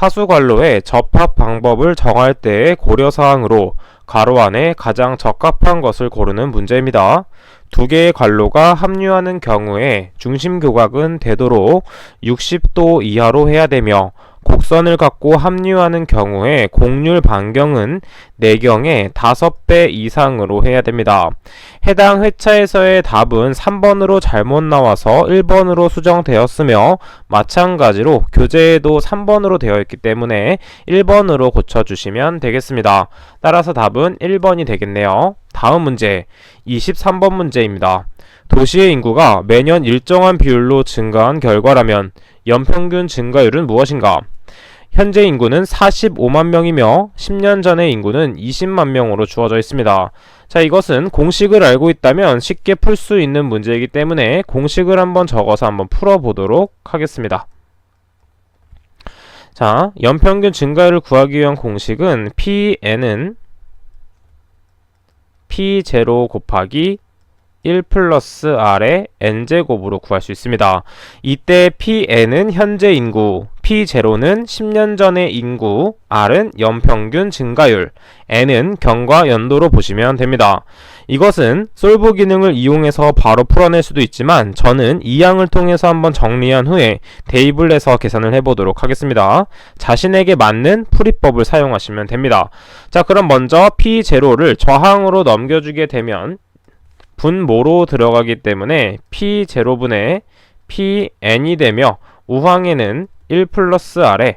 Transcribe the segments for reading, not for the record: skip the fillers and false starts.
하수관로의 접합 방법을 정할 때의 고려사항으로 가로 안에 가장 적합한 것을 고르는 문제입니다. 두 개의 관로가 합류하는 경우에 중심 교각은 되도록 60도 이하로 해야 되며 곡선을 갖고 합류하는 경우에 곡률 반경은 내경의 5배 이상으로 해야 됩니다. 해당 회차에서의 답은 3번으로 잘못 나와서 1번으로 수정되었으며 마찬가지로 교재에도 3번으로 되어 있기 때문에 1번으로 고쳐주시면 되겠습니다. 따라서 답은 1번이 되겠네요. 다음 문제 23번 문제입니다. 도시의 인구가 매년 일정한 비율로 증가한 결과라면 연평균 증가율은 무엇인가? 현재 인구는 45만 명이며 10년 전의 인구는 20만 명으로 주어져 있습니다. 자, 이것은 공식을 알고 있다면 쉽게 풀 수 있는 문제이기 때문에 공식을 한번 적어서 한번 풀어보도록 하겠습니다. 자, 연평균 증가율을 구하기 위한 공식은 PN은 P0 곱하기 1 플러스 R의 N제곱으로 구할 수 있습니다. 이때 PN은 현재 인구, P0는 10년 전의 인구, R은 연평균 증가율, N은 경과 연도로 보시면 됩니다. 이것은 솔브 기능을 이용해서 바로 풀어낼 수도 있지만 저는 이 양을 통해서 한번 정리한 후에 대입을 해서 계산을 해보도록 하겠습니다. 자신에게 맞는 풀이법을 사용하시면 됩니다. 자, 그럼 먼저 P0를 저항으로 넘겨주게 되면 분모로 들어가기 때문에 P0분의 PN이 되며 우항에는 1 플러스 R의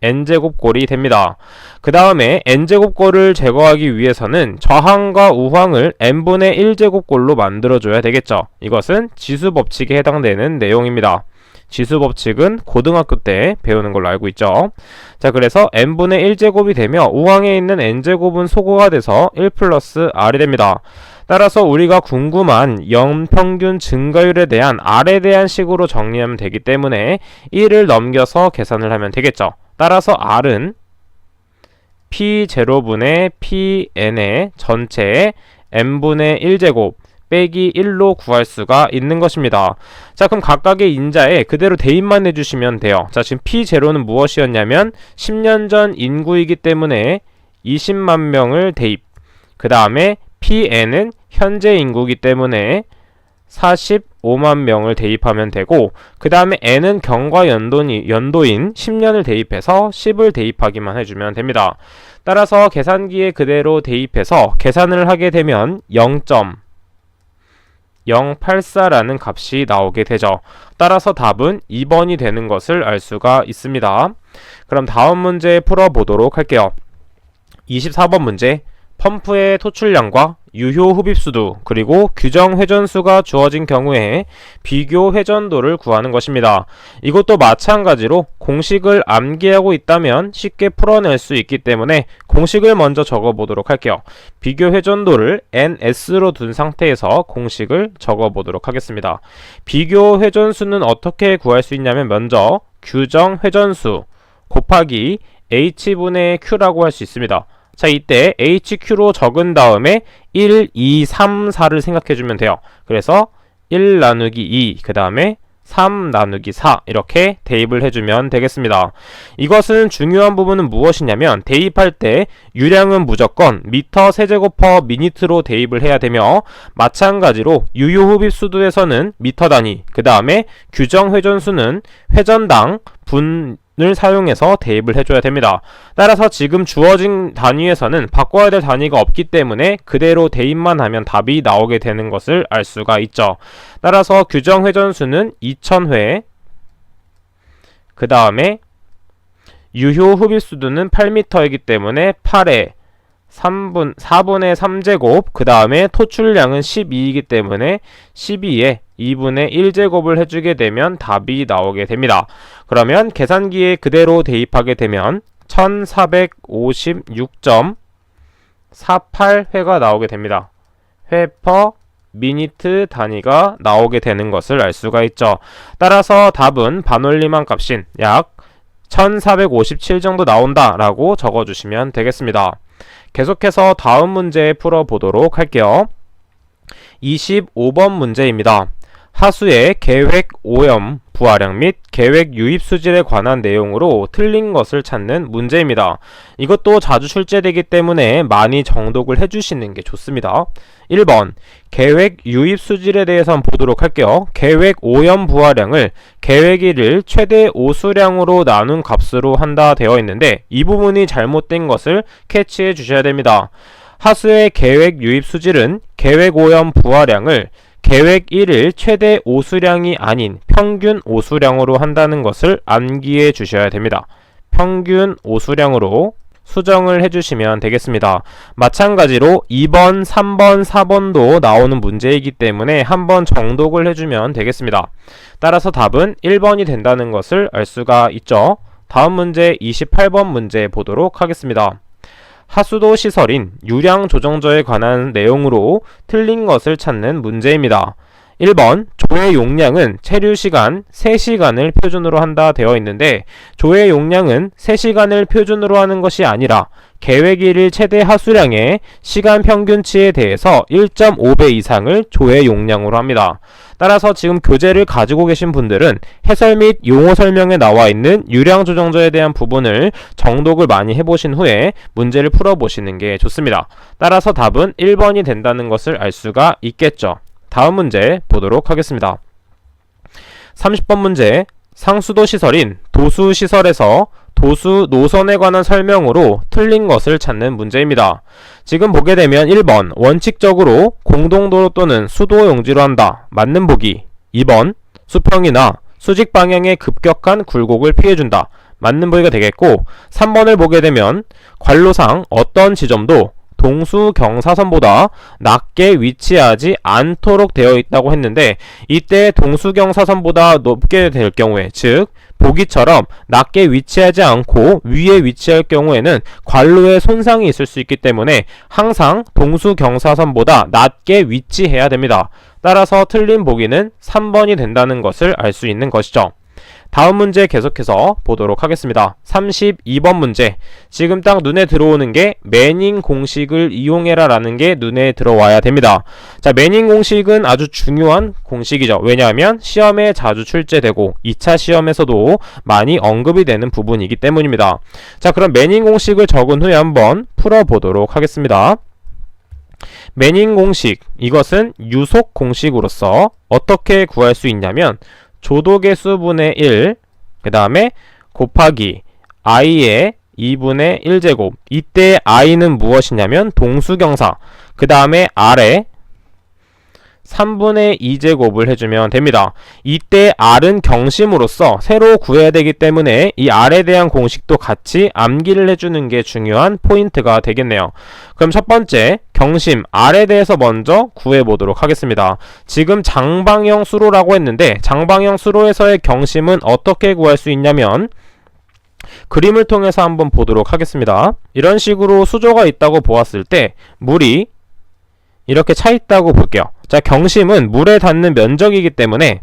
N제곱꼴이 됩니다. 그 다음에 N제곱꼴을 제거하기 위해서는 저항과 우항을 N분의 1제곱꼴로 만들어줘야 되겠죠. 이것은 지수법칙에 해당되는 내용입니다. 지수법칙은 고등학교 때 배우는 걸로 알고 있죠. 자, 그래서 n분의 1제곱이 되며 우항에 있는 n제곱은 소거가 돼서 1 플러스 r이 됩니다. 따라서 우리가 궁금한 연평균 증가율에 대한 r에 대한 식으로 정리하면 되기 때문에 1을 넘겨서 계산을 하면 되겠죠. 따라서 r은 P0분의 PN의 전체의 n분의 1제곱 빼기 1로 구할 수가 있는 것입니다. 자, 그럼 각각의 인자에 그대로 대입만 해주시면 돼요. 자, 지금 P0는 무엇이었냐면 10년 전 인구이기 때문에 20만 명을 대입. 그 다음에 PN은 현재 인구이기 때문에 45만 명을 대입하면 되고, 그 다음에 N은 경과 연도인 10년을 대입해서 10을 대입하기만 해주면 됩니다. 따라서 계산기에 그대로 대입해서 계산을 하게 되면 0.084라는 값이 나오게 되죠. 따라서 답은 2번이 되는 것을 알 수가 있습니다. 그럼 다음 문제 풀어보도록 할게요. 24번 문제. 펌프의 토출량과 유효 흡입수도 그리고 규정 회전수가 주어진 경우에 비교 회전도를 구하는 것입니다. 이것도 마찬가지로 공식을 암기하고 있다면 쉽게 풀어낼 수 있기 때문에 공식을 먼저 적어보도록 할게요. 비교 회전도를 NS로 둔 상태에서 공식을 적어보도록 하겠습니다. 비교 회전수는 어떻게 구할 수 있냐면 먼저 규정 회전수 곱하기 H분의 Q라고 할 수 있습니다. 자, 이때 HQ로 적은 다음에 1, 2, 3, 4를 생각해주면 돼요. 그래서 1 나누기 2, 그 다음에 3 나누기 4 이렇게 대입을 해주면 되겠습니다. 이것은 중요한 부분은 무엇이냐면 대입할 때 유량은 무조건 미터 세제곱 퍼 미니트로 대입을 해야 되며 마찬가지로 유효 흡입수도에서는 미터 단위, 그 다음에 규정 회전수는 회전당 분을 사용해서 대입을 해줘야 됩니다. 따라서 지금 주어진 단위에서는 바꿔야 될 단위가 없기 때문에 그대로 대입만 하면 답이 나오게 되는 것을 알 수가 있죠. 따라서 규정 회전수는 2000회, 그 다음에 유효 흡입수도는 8m이기 때문에 8의 4분의 3제곱, 그 다음에 토출량은 12이기 때문에 12의 2분의 1제곱을 해주게 되면 답이 나오게 됩니다. 그러면 계산기에 그대로 대입하게 되면 1456.48회가 나오게 됩니다. 회 퍼 미니트 단위가 나오게 되는 것을 알 수가 있죠. 따라서 답은 반올림한 값인 약 1457 정도 나온다 라고 적어주시면 되겠습니다. 계속해서 다음 문제 풀어보도록 할게요. 25번 문제입니다. 하수의 계획 오염 부하량 및 계획 유입 수질에 관한 내용으로 틀린 것을 찾는 문제입니다. 이것도 자주 출제되기 때문에 많이 정독을 해주시는 게 좋습니다. 1번 계획 유입 수질에 대해서 한번 보도록 할게요. 계획 오염 부하량을 계획 1을 최대 오수량으로 나눈 값으로 한다 되어 있는데 이 부분이 잘못된 것을 캐치해 주셔야 됩니다. 하수의 계획 유입 수질은 계획 오염 부하량을 계획 1을 최대 오수량이 아닌 평균 오수량으로 한다는 것을 암기해 주셔야 됩니다. 평균 오수량으로 수정을 해주시면 되겠습니다. 마찬가지로 2번, 3번, 4번도 나오는 문제이기 때문에 한번 정독을 해주면 되겠습니다. 따라서 답은 1번이 된다는 것을 알 수가 있죠. 다음 문제 28번 문제 보도록 하겠습니다. 하수도 시설인 유량 조정저에 관한 내용으로 틀린 것을 찾는 문제입니다. 1번 조회 용량은 체류 시간 3시간을 표준으로 한다 되어 있는데 조회 용량은 3시간을 표준으로 하는 것이 아니라 계획 1일 최대 하수량의 시간 평균치에 대해서 1.5배 이상을 조회 용량으로 합니다. 따라서 지금 교재를 가지고 계신 분들은 해설 및 용어 설명에 나와 있는 유량 조정저에 대한 부분을 정독을 많이 해보신 후에 문제를 풀어보시는 게 좋습니다. 따라서 답은 1번이 된다는 것을 알 수가 있겠죠. 다음 문제 보도록 하겠습니다. 30번 문제 상수도 시설인 도수 시설에서 도수 노선에 관한 설명으로 틀린 것을 찾는 문제입니다. 지금 보게 되면 1번 원칙적으로 공동도로 또는 수도 용지로 한다. 맞는 보기. 2번 수평이나 수직 방향의 급격한 굴곡을 피해준다. 맞는 보기가 되겠고 3번을 보게 되면 관로상 어떤 지점도 동수 경사선보다 낮게 위치하지 않도록 되어 있다고 했는데 이때 동수 경사선보다 높게 될 경우에 즉 보기처럼 낮게 위치하지 않고 위에 위치할 경우에는 관로에 손상이 있을 수 있기 때문에 항상 동수 경사선보다 낮게 위치해야 됩니다. 따라서 틀린 보기는 3번이 된다는 것을 알 수 있는 것이죠. 다음 문제 계속해서 보도록 하겠습니다. 32번 문제. 지금 딱 눈에 들어오는 게 매닝 공식을 이용해라 라는 게 눈에 들어와야 됩니다. 자, 매닝 공식은 아주 중요한 공식이죠. 왜냐하면 시험에 자주 출제되고 2차 시험에서도 많이 언급이 되는 부분이기 때문입니다. 자, 그럼 매닝 공식을 적은 후에 한번 풀어보도록 하겠습니다. 매닝 공식, 이것은 유속 공식으로서 어떻게 구할 수 있냐면 조도계 수분의 1, 그 다음에 곱하기 i의 2분의 1제곱. 이때 i는 무엇이냐면 동수경사. 그 다음에 r에 3분의 2제곱을 해주면 됩니다. 이때 r은 경심으로서 새로 구해야 되기 때문에 이 r에 대한 공식도 같이 암기를 해주는 게 중요한 포인트가 되겠네요. 그럼 첫 번째 경심 r에 대해서 먼저 구해보도록 하겠습니다. 지금 장방형 수로라고 했는데 장방형 수로에서의 경심은 어떻게 구할 수 있냐면 그림을 통해서 한번 보도록 하겠습니다. 이런 식으로 수조가 있다고 보았을 때 물이 이렇게 차 있다고 볼게요. 자, 경심은 물에 닿는 면적이기 때문에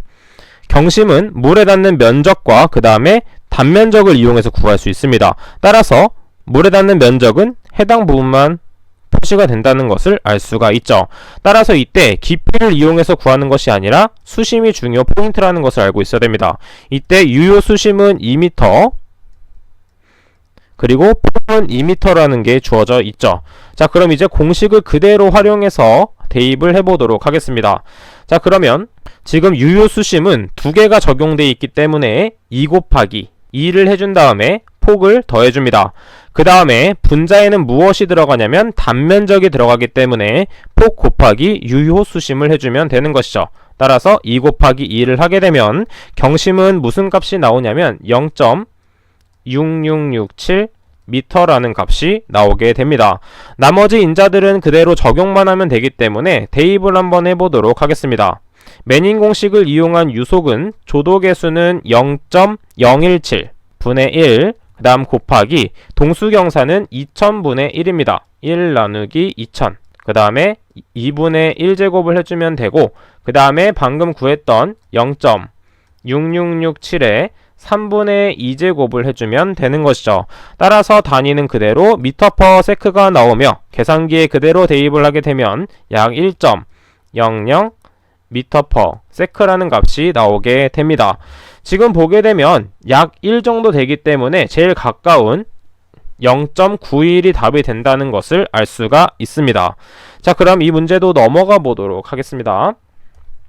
경심은 물에 닿는 면적과 그 다음에 단면적을 이용해서 구할 수 있습니다. 따라서 물에 닿는 면적은 해당 부분만 표시가 된다는 것을 알 수가 있죠. 따라서 이때 깊이를 이용해서 구하는 것이 아니라 수심이 중요 포인트라는 것을 알고 있어야 됩니다. 이때 유효 수심은 2m 그리고 폭은 2m라는 게 주어져 있죠. 자, 그럼 이제 공식을 그대로 활용해서 대입을 해보도록 하겠습니다. 자, 그러면 지금 유효 수심은 두 개가 적용되어 있기 때문에 2 곱하기 2를 해준 다음에 폭을 더해줍니다. 그 다음에 분자에는 무엇이 들어가냐면 단면적이 들어가기 때문에 폭 곱하기 유효 수심을 해주면 되는 것이죠. 따라서 2 곱하기 2를 하게 되면 경심은 무슨 값이 나오냐면 0.6667 미터라는 값이 나오게 됩니다. 나머지 인자들은 그대로 적용만 하면 되기 때문에 대입을 한번 해보도록 하겠습니다. 매닝 공식을 이용한 유속은 조도계수는 0.017 분의 1, 그 다음 곱하기 동수경사는 2000분의 1입니다. 1 나누기 2000. 그 다음에 2분의 1제곱을 해주면 되고 그 다음에 방금 구했던 0.6667에 3분의 2제곱을 해주면 되는 것이죠. 따라서 단위는 그대로 미터/세크가 나오며 계산기에 그대로 대입을 하게 되면 약 1.00 미터/, 세크라는 값이 나오게 됩니다. 지금 보게 되면 약 1 정도 되기 때문에 제일 가까운 0.91이 답이 된다는 것을 알 수가 있습니다. 자, 그럼 이 문제도 넘어가 보도록 하겠습니다.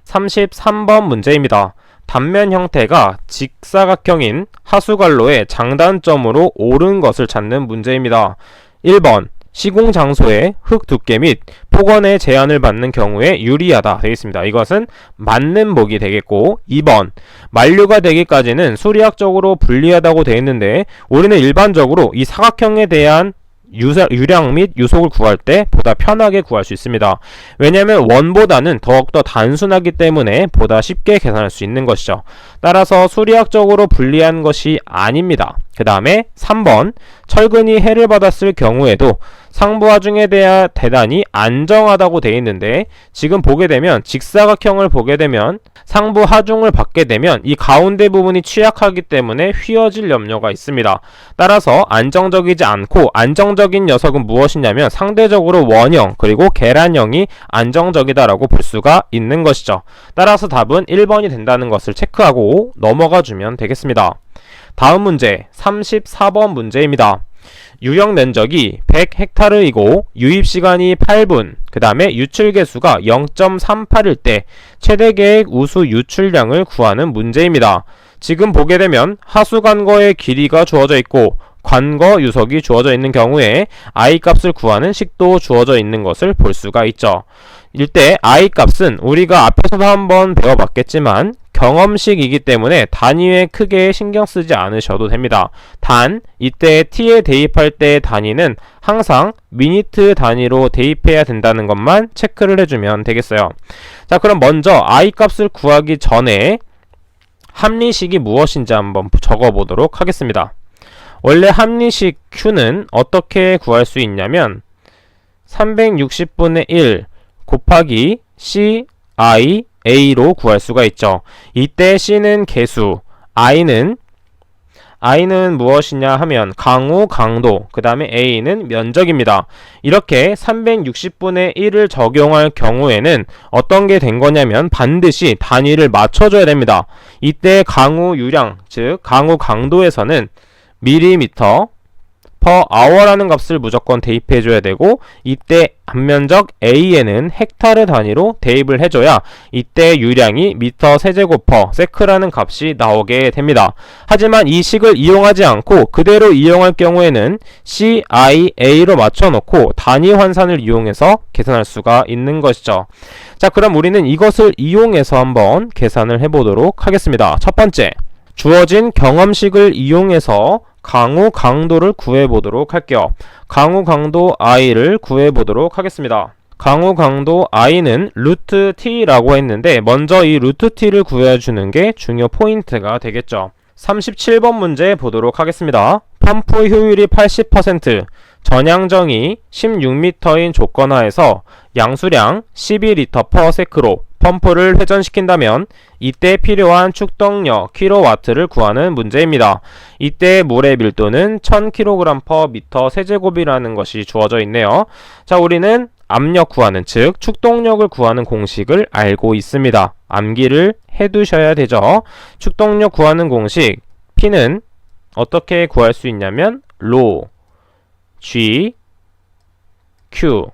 33번 문제입니다. 단면 형태가 직사각형인 하수관로의 장단점으로 옳은 것을 찾는 문제입니다. 1번 시공 장소의 흙 두께 및 폭언의 제한을 받는 경우에 유리하다 되어 있습니다. 이것은 맞는 복이 되겠고, 2번 만류가 되기까지는 수리학적으로 불리하다고 되어 있는데 우리는 일반적으로 이 사각형에 대한 유량 및 유속을 구할 때 보다 편하게 구할 수 있습니다. 왜냐하면 원보다는 더욱더 단순하기 때문에 보다 쉽게 계산할 수 있는 것이죠. 따라서 수리학적으로 불리한 것이 아닙니다. 그 다음에 3번 철근이 해를 받았을 경우에도 상부하중에 대해 대단히 안정하다고 되어 있는데, 지금 보게 되면 직사각형을 보게 되면 상부 하중을 받게 되면 이 가운데 부분이 취약하기 때문에 휘어질 염려가 있습니다. 따라서 안정적이지 않고, 안정적인 녀석은 무엇이냐면 상대적으로 원형 그리고 계란형이 안정적이다라고 볼 수가 있는 것이죠. 따라서 답은 1번이 된다는 것을 체크하고 넘어가 주면 되겠습니다. 다음 문제 34번 문제입니다. 유형 면적이 100헥타르이고 유입시간이 8분, 그 다음에 유출개수가 0.38일 때 최대 계획 우수 유출량을 구하는 문제입니다. 지금 보게 되면 하수관거의 길이가 주어져 있고 관거 유속이 주어져 있는 경우에 I 값을 구하는 식도 주어져 있는 것을 볼 수가 있죠. 이때 I 값은 우리가 앞에서도 한번 배워봤겠지만 경험식이기 때문에 단위에 크게 신경 쓰지 않으셔도 됩니다. 단 이때 t에 대입할 때의 단위는 항상 미니트 단위로 대입해야 된다는 것만 체크를 해주면 되겠어요. 자, 그럼 먼저 I 값을 구하기 전에 합리식이 무엇인지 한번 적어보도록 하겠습니다. 원래 합리식 Q는 어떻게 구할 수 있냐면 360분의 1 곱하기 CI A로 구할 수가 있죠. 이때 C는 개수, I는 무엇이냐 하면 강우, 강도, 그 다음에 A는 면적입니다. 이렇게 360분의 1을 적용할 경우에는 어떤 게 된 거냐면 반드시 단위를 맞춰줘야 됩니다. 이때 강우 유량, 즉 강우 강도에서는 밀리미터 per hour라는 값을 무조건 대입해줘야 되고, 이때 앞면적 A에는 헥타르 단위로 대입을 해줘야 이때 유량이 미터 세제곱 per 세크라는 값이 나오게 됩니다. 하지만 이 식을 이용하지 않고 그대로 이용할 경우에는 CIA로 맞춰놓고 단위 환산을 이용해서 계산할 수가 있는 것이죠. 자, 그럼 우리는 이것을 이용해서 한번 계산을 해보도록 하겠습니다. 첫 번째, 주어진 경험식을 이용해서 강우 강도를 구해보도록 할게요. 강우 강도 I를 구해보도록 하겠습니다. 강우 강도 I는 루트 T라고 했는데 먼저 이 루트 T를 구해주는 게 중요 포인트가 되겠죠. 37번 문제 보도록 하겠습니다. 펌프 효율이 80%, 전향정이 16m인 조건하에서 양수량 12리터 per 세크로 펌프를 회전시킨다면 이때 필요한 축동력 kW를 구하는 문제입니다. 이때 물의 밀도는 1000kg per 미터 세제곱이라는 것이 주어져 있네요. 자, 우리는 압력 구하는, 즉 축동력을 구하는 공식을 알고 있습니다. 암기를 해두셔야 되죠. 축동력 구하는 공식 P는 어떻게 구할 수 있냐면 rho G Q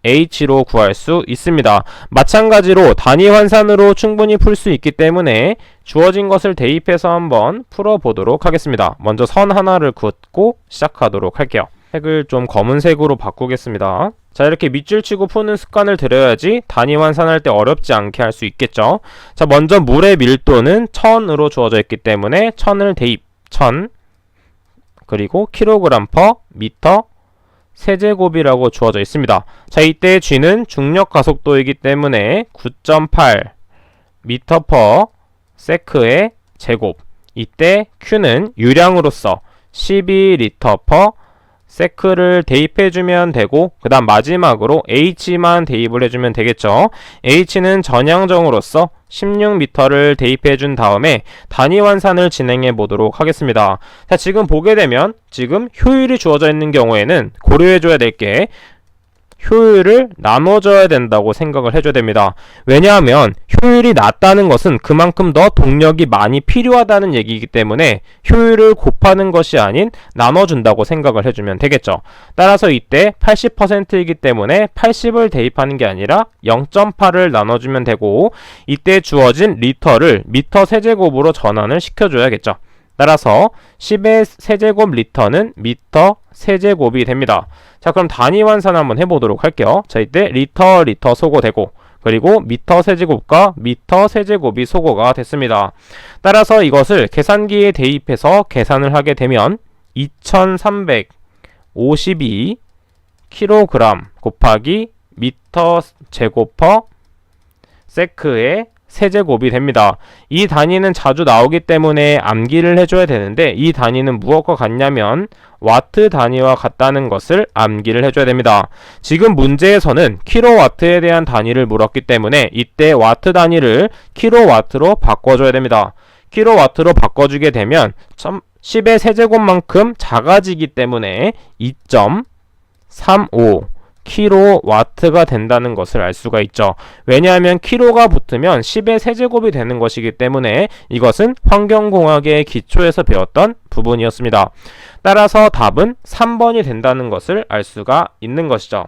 H로 구할 수 있습니다. 마찬가지로 단위 환산으로 충분히 풀 수 있기 때문에 주어진 것을 대입해서 한번 풀어보도록 하겠습니다. 먼저 선 하나를 긋고 시작하도록 할게요. 색을 좀 검은색으로 바꾸겠습니다. 자, 이렇게 밑줄 치고 푸는 습관을 들여야지 단위 환산할 때 어렵지 않게 할 수 있겠죠. 자, 먼저 물의 밀도는 1000으로 주어져 있기 때문에 1000을 대입, 1000 그리고 킬로그램 per 미터 세제곱이라고 주어져 있습니다. 자, 이때 G는 중력 가속도이기 때문에 9.8 미터 per 세크의 제곱, 이때 Q는 유량으로서 12리터 per 세크를 대입해주면 되고, 그 다음 마지막으로 H만 대입을 해주면 되겠죠. H는 전향정으로서 16m를 대입해준 다음에 단위 환산을 진행해 보도록 하겠습니다. 자, 지금 보게 되면 지금 효율이 주어져 있는 경우에는 고려해줘야 될 게 효율을 나눠줘야 된다고 생각을 해줘야 됩니다. 왜냐하면 효율이 낮다는 것은 그만큼 더 동력이 많이 필요하다는 얘기이기 때문에 효율을 곱하는 것이 아닌 나눠준다고 생각을 해주면 되겠죠. 따라서 이때 80%이기 때문에 80을 대입하는 게 아니라 0.8을 나눠주면 되고, 이때 주어진 리터를 미터 세제곱으로 전환을 시켜줘야겠죠. 따라서 10의 세제곱 리터는 미터 세제곱이 됩니다. 자, 그럼 단위 환산 한번 해보도록 할게요. 자, 이때 리터 소거되고, 그리고 미터 세제곱과 미터 세제곱이 소거가 됐습니다. 따라서 이것을 계산기에 대입해서 계산을 하게 되면 2352 kg 곱하기 미터 제곱 퍼 세크의 세제곱이 됩니다. 이 단위는 자주 나오기 때문에 암기를 해줘야 되는데, 이 단위는 무엇과 같냐면 와트 단위와 같다는 것을 암기를 해줘야 됩니다. 지금 문제에서는 킬로와트에 대한 단위를 물었기 때문에 이때 와트 단위를 킬로와트로 바꿔줘야 됩니다. 킬로와트로 바꿔주게 되면 10의 세제곱만큼 작아지기 때문에 2.35 킬로와트가 된다는 것을 알 수가 있죠. 왜냐하면 킬로가 붙으면 10의 세제곱이 되는 것이기 때문에 이것은 환경공학의 기초에서 배웠던 부분이었습니다. 따라서 답은 3번이 된다는 것을 알 수가 있는 것이죠.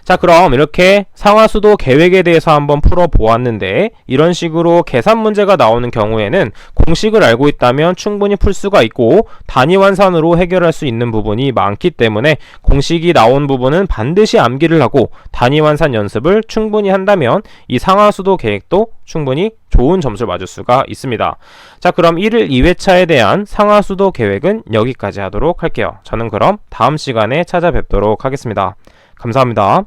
자, 그럼 이렇게 상하수도 계획에 대해서 한번 풀어보았는데, 이런 식으로 계산 문제가 나오는 경우에는 공식을 알고 있다면 충분히 풀 수가 있고, 단위 환산으로 해결할 수 있는 부분이 많기 때문에 공식이 나온 부분은 반드시 암기를 하고 단위 환산 연습을 충분히 한다면 이 상하수도 계획도 충분히 좋은 점수를 맞을 수가 있습니다. 자, 그럼 1일 2회차에 대한 상하수도 계획은 여기까지 하도록 할게요. 저는 그럼 다음 시간에 찾아뵙도록 하겠습니다. 감사합니다.